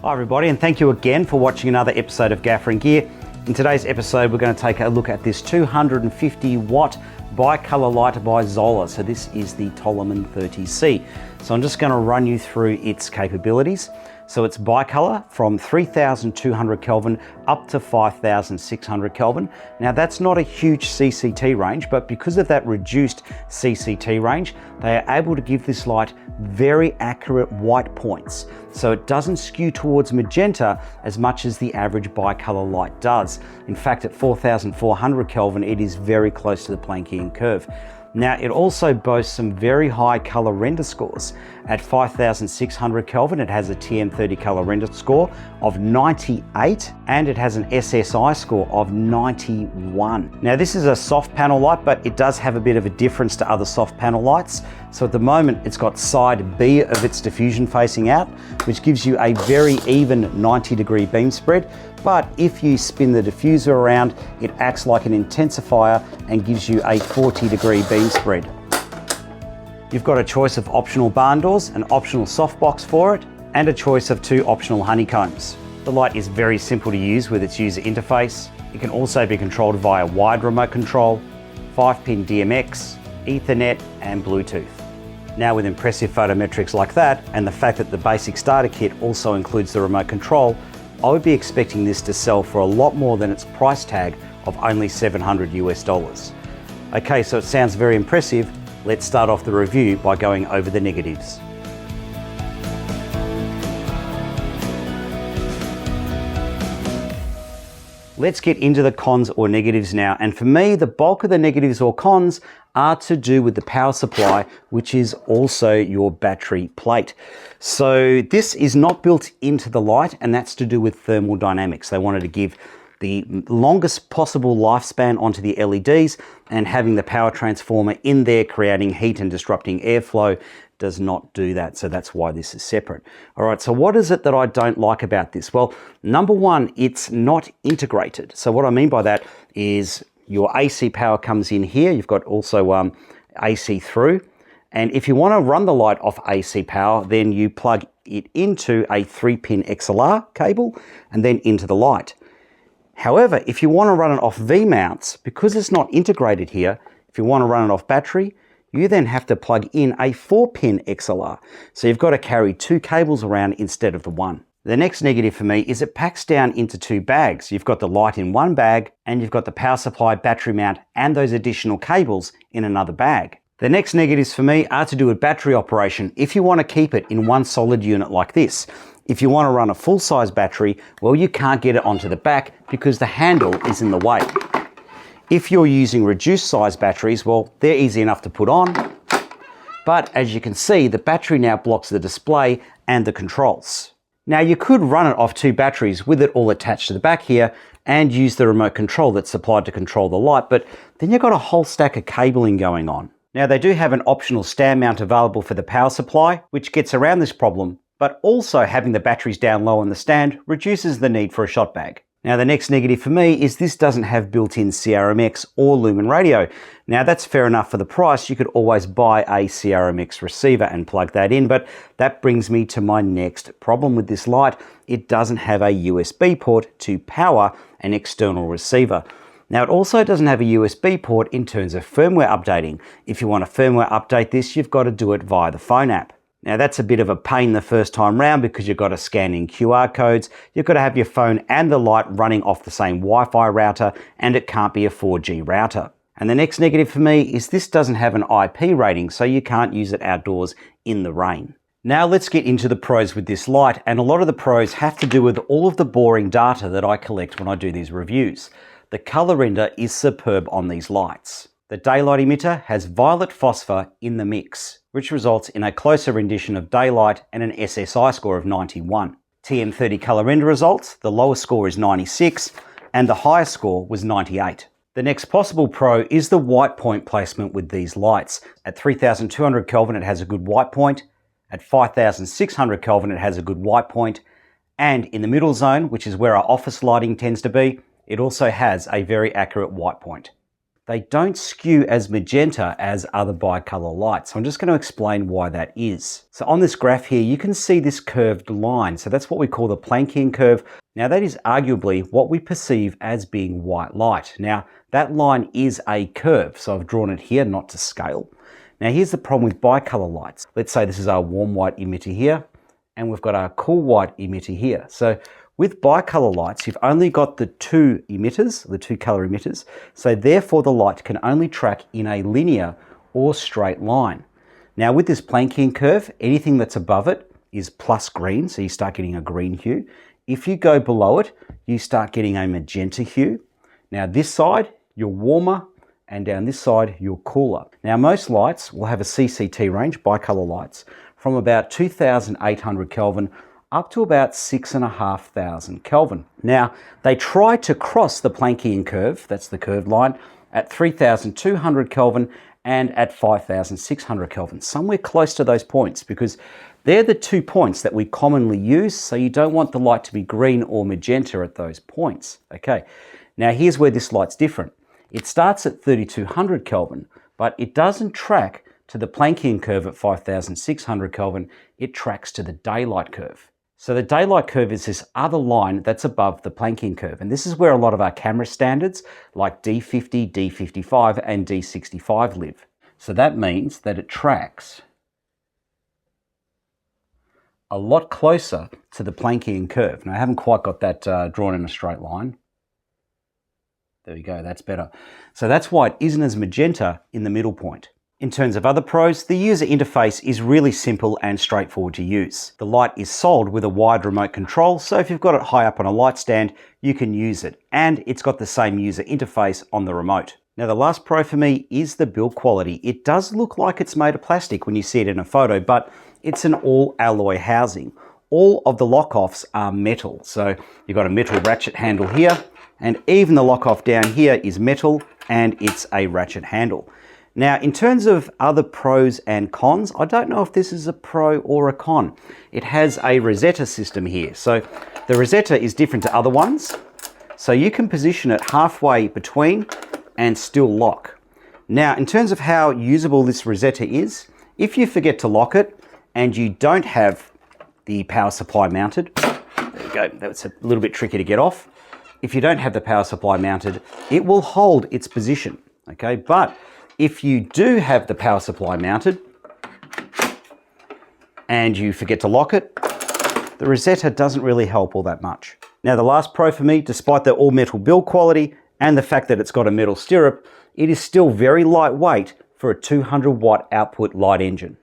Hi everybody, and thank you again for watching another episode of Gaffer and Gear. In today's episode we're going to take a look at this 250 watt bi-colour light by Zolar. So this is the Toliman 30c. So I'm just going to run you through its capabilities. So it's bi-colour from 3200 Kelvin up to 5600 Kelvin. Now that's not a huge CCT range, but because of that reduced CCT range, they are able to give this light very accurate white points. So it doesn't skew towards magenta as much as the average bi-colour light does. In fact, at 4400 Kelvin, it is very close to the Planckian curve. Now, it also boasts some very high colour render scores. At 5600 Kelvin, it has a TM30 colour render score of 98, and it has an SSI score of 91. Now, this is a soft panel light, but it does have a bit of a difference to other soft panel lights. So at the moment, it's got side B of its diffusion facing out, which gives you a very even 90-degree beam spread. But if you spin the diffuser around, it acts like an intensifier and gives you a 40-degree beam spread. You've got a choice of optional barn doors, an optional softbox for it, and a choice of 2 optional honeycombs. The light is very simple to use with its user interface. It can also be controlled via wired remote control, 5-pin DMX, Ethernet, and Bluetooth. Now, with impressive photometrics like that, and the fact that the basic starter kit also includes the remote control, I would be expecting this to sell for a lot more than its price tag of only $700 US. Okay, so it sounds very impressive. Let's start off the review by going over the negatives. Let's get into the cons or negatives now. And for me, the bulk of the negatives or cons are to do with the power supply, which is also your battery plate. So this is not built into the light, and that's to do with thermal dynamics. They wanted to give the longest possible lifespan onto the LEDs, and having the power transformer in there creating heat and disrupting airflow does not do that. So that's why this is separate. All right, so what is it that I don't like about this? Well, number one, it's not integrated. So what I mean by that is your AC power comes in here. You've got also AC through. And if you want to run the light off AC power, then you plug it into a 3-pin XLR cable and then into the light. However, if you want to run it off V-mounts, because it's not integrated here, if you want to run it off battery, you then have to plug in a 4-pin XLR. So you've got to carry 2 cables around instead of the one. The next negative for me is it packs down into 2 bags. You've got the light in one bag, and you've got the power supply, battery mount, and those additional cables in another bag. The next negatives for me are to do with battery operation. If you want to keep it in one solid unit like this, if you want to run a full-size battery, well, you can't get it onto the back because the handle is in the way. If you're using reduced size batteries, well, they're easy enough to put on. But as you can see, the battery now blocks the display and the controls. Now, you could run it off 2 batteries with it all attached to the back here and use the remote control that's supplied to control the light, but then you've got a whole stack of cabling going on. Now, they do have an optional stand mount available for the power supply, which gets around this problem, but also having the batteries down low on the stand reduces the need for a shot bag. Now, the next negative for me is this doesn't have built-in CRMX or Lumen radio. Now, that's fair enough for the price. You could always buy a CRMX receiver and plug that in, but that brings me to my next problem with this light. It doesn't have a USB port to power an external receiver. Now, it also doesn't have a USB port in terms of firmware updating. If you want to firmware update this, you've got to do it via the phone app. Now, that's a bit of a pain the first time round because you've got to scan in QR codes, you've got to have your phone and the light running off the same Wi-Fi router, and it can't be a 4G router. And the next negative for me is this doesn't have an IP rating, so you can't use it outdoors in the rain. Now let's get into the pros with this light, and a lot of the pros have to do with all of the boring data that I collect when I do these reviews. The color render is superb on these lights. The daylight emitter has violet phosphor in the mix, which results in a closer rendition of daylight and an SSI score of 91. TM30 color render results, the lowest score is 96 and the highest score was 98. The next possible pro is the white point placement with these lights. At 3200 Kelvin it has a good white point, at 5600 Kelvin it has a good white point, and in the middle zone, which is where our office lighting tends to be, it also has a very accurate white point. they don't skew as magenta as other bicolor lights. So I'm just going to explain why that is. So on this graph here, you can see this curved line. So that's what we call the Planckian curve. Now that is arguably what we perceive as being white light. Now that line is a curve, so I've drawn it here not to scale. Now here's the problem with bicolor lights. Let's say this is our warm white emitter here, and we've got our cool white emitter here. So with bicolor lights, you've only got the two emitters, the two color emitters, so therefore the light can only track in a linear or straight line. Now with this Planckian curve, anything that's above it is plus green, so you start getting a green hue. If you go below it, you start getting a magenta hue. Now this side, you're warmer, and down this side, you're cooler. Now most lights will have a CCT range, bicolor lights, from about 2800 Kelvin up to about 6,500 Kelvin. Now, they try to cross the Planckian curve, that's the curved line, at 3,200 Kelvin and at 5,600 Kelvin, somewhere close to those points, because they're the 2 points that we commonly use, so you don't want the light to be green or magenta at those points. Okay, now here's where this light's different. It starts at 3,200 Kelvin, but it doesn't track to the Planckian curve at 5,600 Kelvin, it tracks to the daylight curve. So the daylight curve is this other line that's above the Planckian curve. And this is where a lot of our camera standards like D50, D55 and D65 live. So that means that it tracks a lot closer to the Planckian curve. Now I haven't quite got that drawn in a straight line. There we go, that's better. So that's why it isn't as magenta in the middle point. In terms of other pros, the user interface is really simple and straightforward to use. The light is sold with a wide remote control, so if you've got it high up on a light stand, you can use it. And it's got the same user interface on the remote. Now the last pro for me is the build quality. It does look like it's made of plastic when you see it in a photo, but it's an all alloy housing. All of the lock-offs are metal. So you've got a metal ratchet handle here, and even the lock-off down here is metal, and it's a ratchet handle. Now, in terms of other pros and cons, I don't know if this is a pro or a con. It has a Rosetta system here. So the Rosetta is different to other ones. So you can position it halfway between and still lock. Now, in terms of how usable this Rosetta is, if you forget to lock it and you don't have the power supply mounted, there you go, that's a little bit tricky to get off. If you don't have the power supply mounted, it will hold its position, okay? But if you do have the power supply mounted and you forget to lock it, the Rosetta doesn't really help all that much. Now the last pro for me, despite the all metal build quality and the fact that it's got a metal stirrup, it is still very lightweight for a 200 watt output light engine.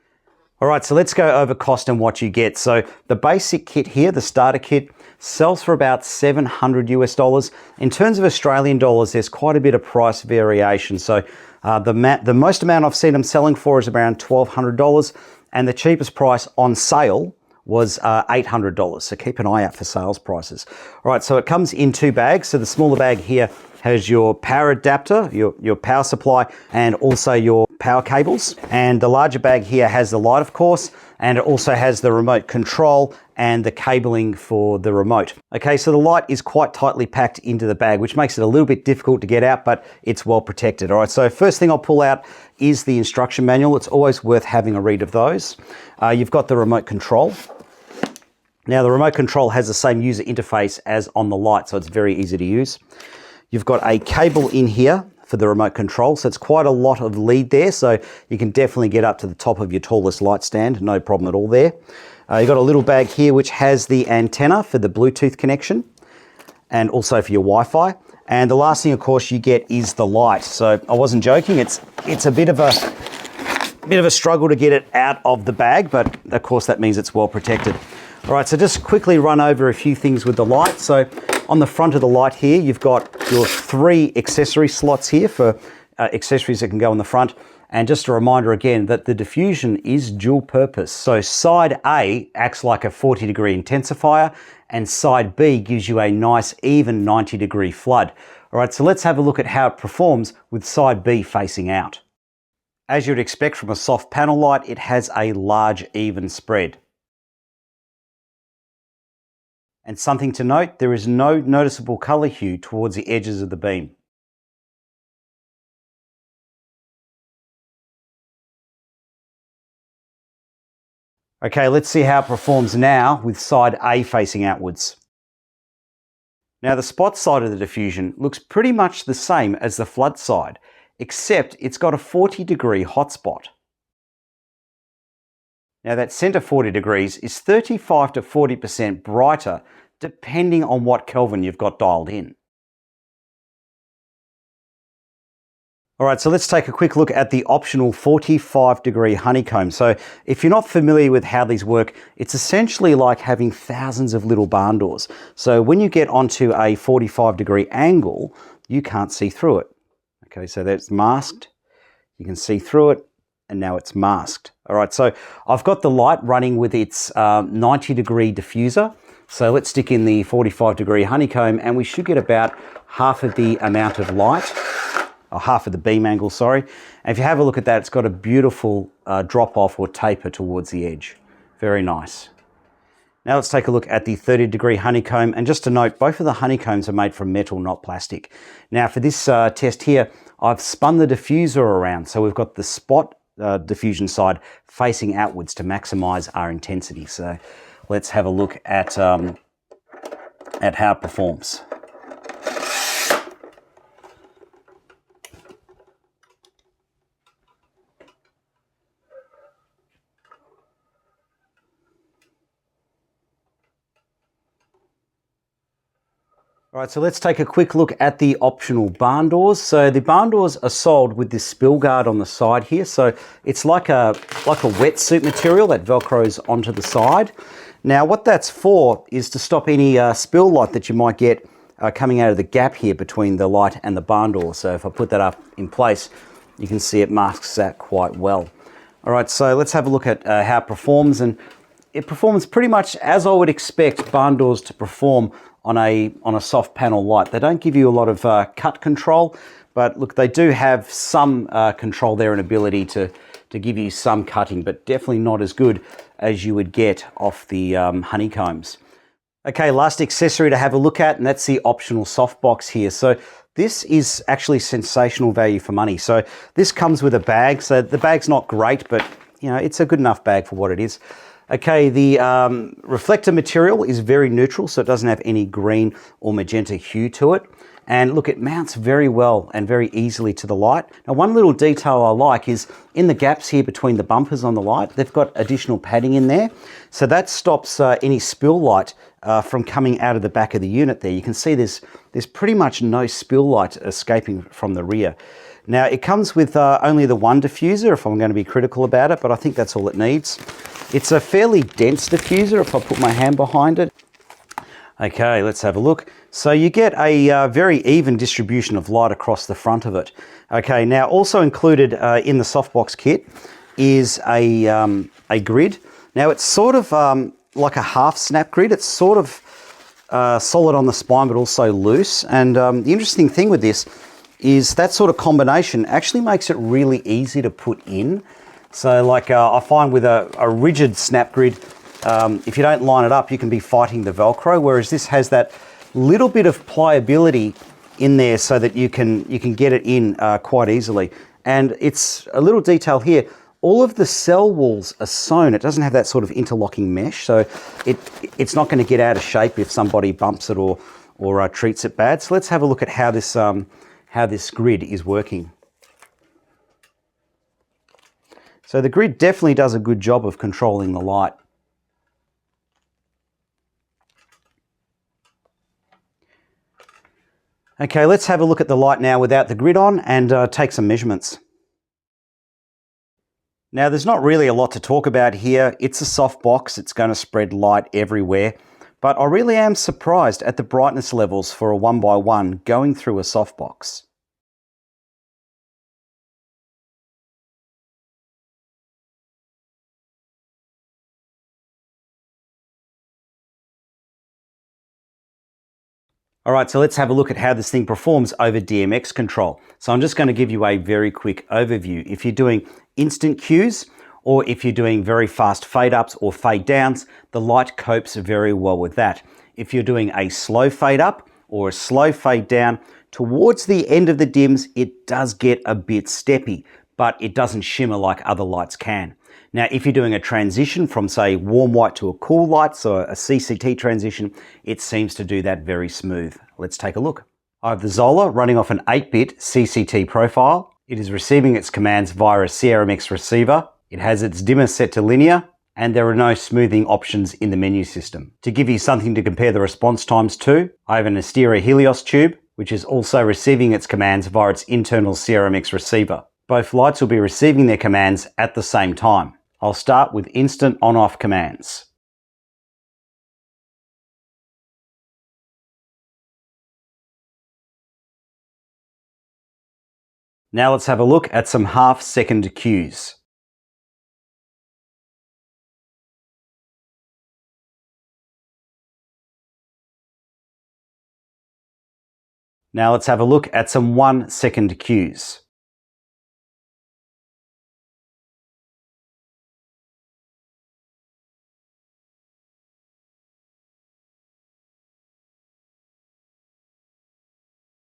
All right, so let's go over cost and what you get. So the basic kit here, the starter kit, sells for about $700 US. In terms of Australian dollars, there's quite a bit of price variation. So the most amount I've seen them selling for is around $1,200, and the cheapest price on sale was $800. So keep an eye out for sales prices. All right, so it comes in 2 bags. So the smaller bag here has your power adapter, your power supply, and also your power cables. And the larger bag here has the light, of course, and it also has the remote control and the cabling for the remote. Okay, so the light is quite tightly packed into the bag, which makes it a little bit difficult to get out, but it's well protected. All right, so first thing I'll pull out is the instruction manual. It's always worth having a read of those. You've got the remote control. Now the remote control has the same user interface as on the light, so it's very easy to use. You've got a cable in here for the remote control, so it's quite a lot of lead there, so you can definitely get up to the top of your tallest light stand, no problem at all there. You've got a little bag here which has the antenna for the Bluetooth connection and also for your Wi-Fi. And the last thing, of course, you get is the light. So I wasn't joking, it's a bit of a struggle to get it out of the bag, but of course that means it's well protected. All right, so just quickly run over a few things with the light. So on the front of the light here, you've got your 3 accessory slots here for accessories that can go on the front. And just a reminder again that the diffusion is dual purpose. So side A acts like a 40-degree intensifier and side B gives you a nice even 90-degree flood. All right, so let's have a look at how it performs with side B facing out. As you'd expect from a soft panel light, it has a large even spread. And something to note, there is no noticeable color hue towards the edges of the beam. Okay, let's see how it performs now with side A facing outwards. Now the spot side of the diffusion looks pretty much the same as the flood side, except it's got a 40-degree hotspot. Now that center 40 degrees is 35 to 40% brighter depending on what Kelvin you've got dialed in. All right, so let's take a quick look at the optional 45-degree honeycomb. So if you're not familiar with how these work, it's essentially like having thousands of little barn doors. So when you get onto a 45-degree angle, you can't see through it. Okay, so that's masked. You can see through it, and now it's masked. All right, so I've got the light running with its 90-degree diffuser. So let's stick in the 45-degree honeycomb, and we should get about half of the amount of light. Or half of the beam angle, sorry. And if you have a look at that, it's got a beautiful drop off or taper towards the edge. Very nice. Now let's take a look at the 30-degree honeycomb. And just to note, both of the honeycombs are made from metal, not plastic. Now for this test here, I've spun the diffuser around. So we've got the spot diffusion side facing outwards to maximize our intensity. So let's have a look at how it performs. All right, so let's take a quick look at the optional barn doors. So the barn doors are sold with this spill guard on the side here. So it's like a wetsuit material that velcros onto the side. Now what that's for is to stop any spill light that you might get coming out of the gap here between the light and the barn door. So if I put that up in place, you can see it masks that quite well. All right, so let's have a look at how it performs. And it performs pretty much as I would expect barn doors to perform on a soft panel light. They don't give you a lot of cut control, but look, they do have some control there and ability to give you some cutting, but definitely not as good as you would get off the honeycombs. Okay, last accessory to have a look at, and that's the optional softbox here. So this is actually sensational value for money. So this comes with a bag. So the bag's not great, but you know, it's a good enough bag for what it is. Okay, the reflector material is very neutral, so it doesn't have any green or magenta hue to it. And look, it mounts very well and very easily to the light. Now, one little detail I like is in the gaps here between the bumpers on the light, they've got additional padding in there. So that stops any spill light from coming out of the back of the unit there. You can see there's pretty much no spill light escaping from the rear. Now, it comes with only the one diffuser, if I'm going to be critical about it, but I think that's all it needs. It's a fairly dense diffuser if I put my hand behind it. Okay, let's have a look. So you get a very even distribution of light across the front of it. Okay, now also included in the softbox kit is a grid. Now it's sort of like a half snap grid. It's sort of solid on the spine but also loose. And the interesting thing with this is that sort of combination actually makes it really easy to put in. So like I find with a rigid snap grid, if you don't line it up, you can be fighting the Velcro, whereas this has that little bit of pliability in there so that you can get it in quite easily. And it's a little detail here, all of the cell walls are sewn. It doesn't have that sort of interlocking mesh, so it's not going to get out of shape if somebody bumps it or treats it bad. So let's have a look at how this grid is working. So the grid definitely does a good job of controlling the light. Okay, let's have a look at the light now without the grid on and take some measurements. Now there's not really a lot to talk about here. It's a soft box, it's going to spread light everywhere, but I really am surprised at the brightness levels for a 1x1 going through a softbox. All right, so let's have a look at how this thing performs over DMX control. So I'm just going to give you a very quick overview. If you're doing instant cues, or if you're doing very fast fade ups or fade downs, the light copes very well with that. If you're doing a slow fade up or a slow fade down, towards the end of the dims, it does get a bit steppy. but it doesn't shimmer like other lights can. Now, if you're doing a transition from, say, warm white to a cool light, so a CCT transition, it seems to do that very smooth. Let's take a look. I have the Zolar running off an 8-bit CCT profile. It is receiving its commands via a CRMX receiver. It has its dimmer set to linear, and there are no smoothing options in the menu system. To give you something to compare the response times to, I have an Astera Helios tube, which is also receiving its commands via its internal CRMX receiver. Both lights will be receiving their commands at the same time. I'll start with instant on-off commands. Now let's have a look at some half-second cues. Now let's have a look at some 1-second cues.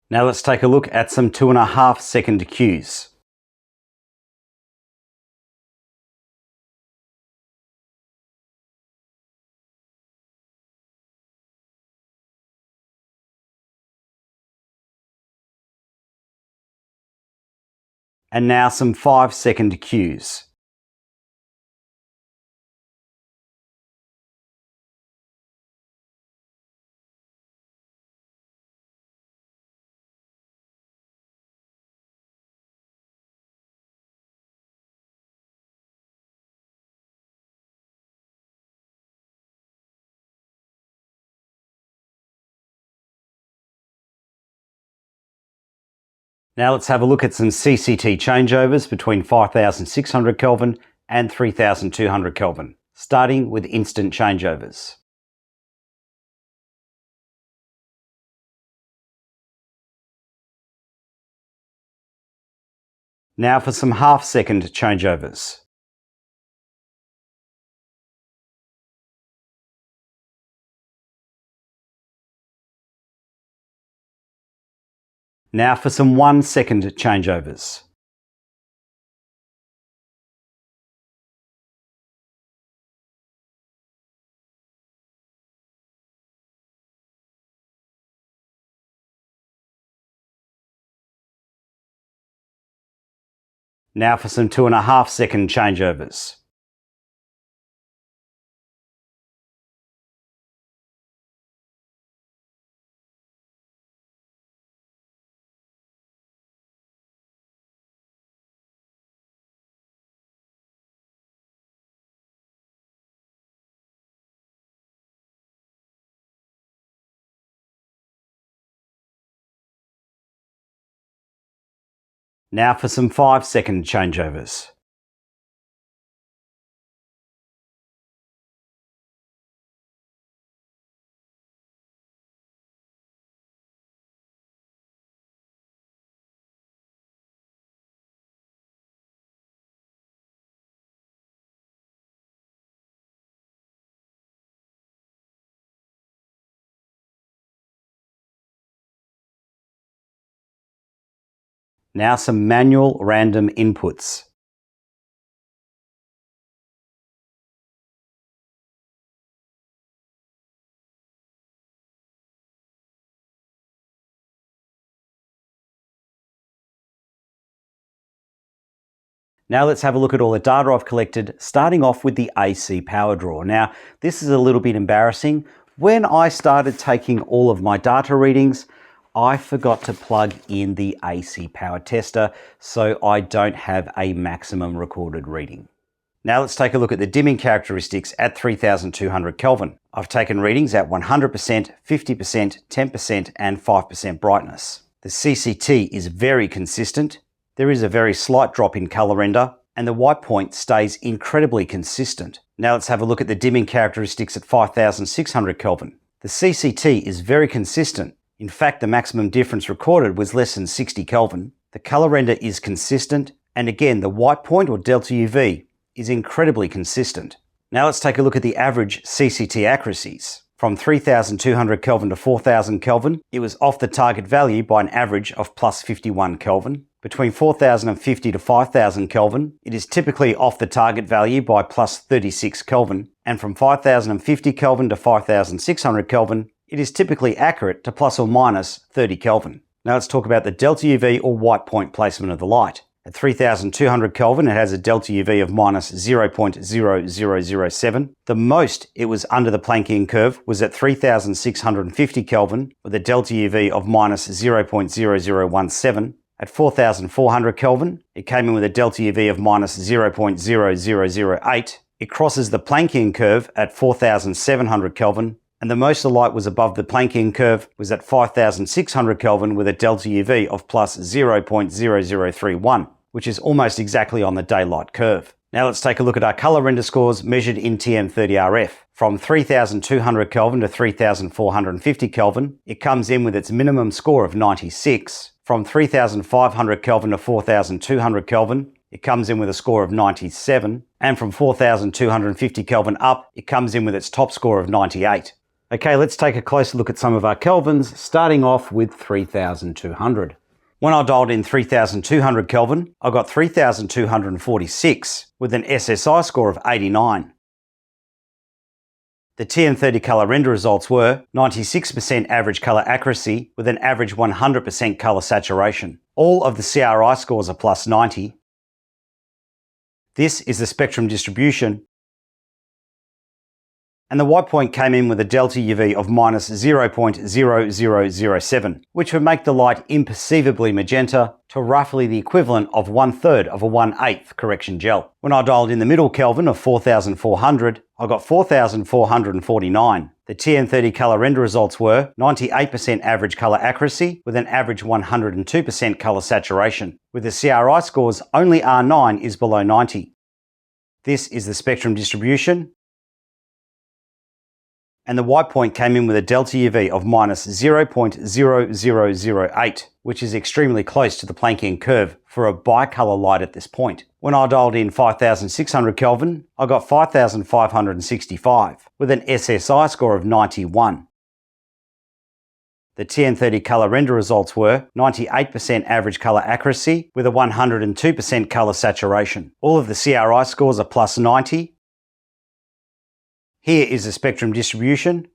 Now let's take a look at some 2.5-second cues. And now some 5-second cues. Now let's have a look at some CCT changeovers between 5600 Kelvin and 3200 Kelvin, starting with instant changeovers. Now for some half-second changeovers. Now for some 1-second changeovers. Now for some 2.5-second changeovers. Now for some 5-second changeovers. Now some manual random inputs. Now let's have a look at all the data I've collected, starting off with the AC power draw. Now, this is a little bit embarrassing. When I started taking all of my data readings, I forgot to plug in the AC power tester, so I don't have a maximum recorded reading. Now let's take a look at the dimming characteristics at 3200 Kelvin. I've taken readings at 100%, 50%, 10% and 5% brightness. The CCT is very consistent. There is a very slight drop in color render, and the white point stays incredibly consistent. Now let's have a look at the dimming characteristics at 5600 Kelvin. The CCT is very consistent. In fact, the maximum difference recorded was less than 60 Kelvin. The color render is consistent, and again, the white point or delta UV is incredibly consistent. Now let's take a look at the average CCT accuracies. From 3200 Kelvin to 4000 Kelvin, it was off the target value by an average of plus 51 Kelvin. Between 4050 to 5000 Kelvin, it is typically off the target value by plus 36 Kelvin. And from 5050 Kelvin to 5600 Kelvin, it is typically accurate to plus or minus 30 Kelvin. Now let's talk about the delta UV or white point placement of the light. At 3200 Kelvin, it has a delta UV of minus 0.0007. The most it was under the Planckian curve was at 3650 Kelvin with a delta UV of minus 0.0017. At 4400 Kelvin, it came in with a delta UV of minus 0.0008. It crosses the Planckian curve at 4700 Kelvin, and the most the light was above the Planckian curve was at 5600 Kelvin with a delta UV of plus 0.0031, which is almost exactly on the daylight curve. Now let's take a look at our color render scores measured in TM30RF. From 3200 Kelvin to 3450 Kelvin, it comes in with its minimum score of 96. From 3500 Kelvin to 4200 Kelvin, it comes in with a score of 97. And from 4250 Kelvin up, it comes in with its top score of 98. Okay, let's take a closer look at some of our kelvins, starting off with 3200. When I dialed in 3200 Kelvin, I got 3246 with an SSI score of 89. The TM30 color render results were 96% average color accuracy with an average 100% color saturation. All of the CRI scores are plus 90. This is the spectrum distribution. And the white point came in with a delta UV of minus 0.0007, which would make the light imperceivably magenta to roughly the equivalent of 1/3 of a 1/8 correction gel. When I dialed in the middle Kelvin of 4400, I got 4449. The TM30 color render results were 98% average color accuracy with an average 102% color saturation. With the CRI scores, only R9 is below 90. This is the spectrum distribution. And the white point came in with a delta UV of minus 0.0008, which is extremely close to the Planckian curve for a bicolor light at this point. When I dialed in 5600 Kelvin, I got 5565 with an SSI score of 91. The TM30 color render results were 98% average color accuracy with a 102% color saturation. All of the CRI scores are plus 90. Here is the spectrum distribution.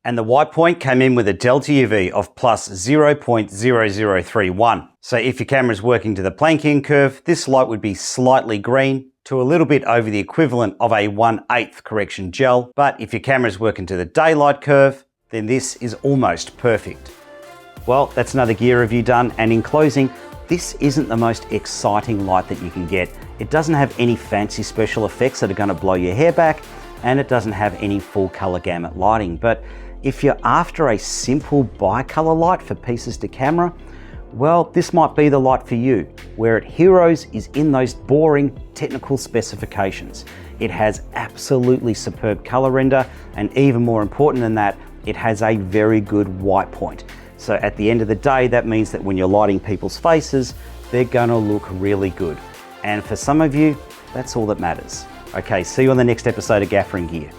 And the white point came in with a delta UV of plus 0.0031. So if your camera is working to the Planckian curve, this light would be slightly green to a little bit over the equivalent of a 1/8 correction gel. But if your camera is working to the daylight curve, then this is almost perfect. Well, that's another gear review done. And in closing, this isn't the most exciting light that you can get. It doesn't have any fancy special effects that are going to blow your hair back, and it doesn't have any full color gamut lighting. But if you're after a simple bicolor light for pieces to camera, well, this might be the light for you. Where it heroes is in those boring technical specifications. It has absolutely superb color render, and even more important than that, it has a very good white point. So at the end of the day, that means that when you're lighting people's faces, they're gonna look really good. And for some of you, that's all that matters. Okay, see you on the next episode of Gaffer and Gear.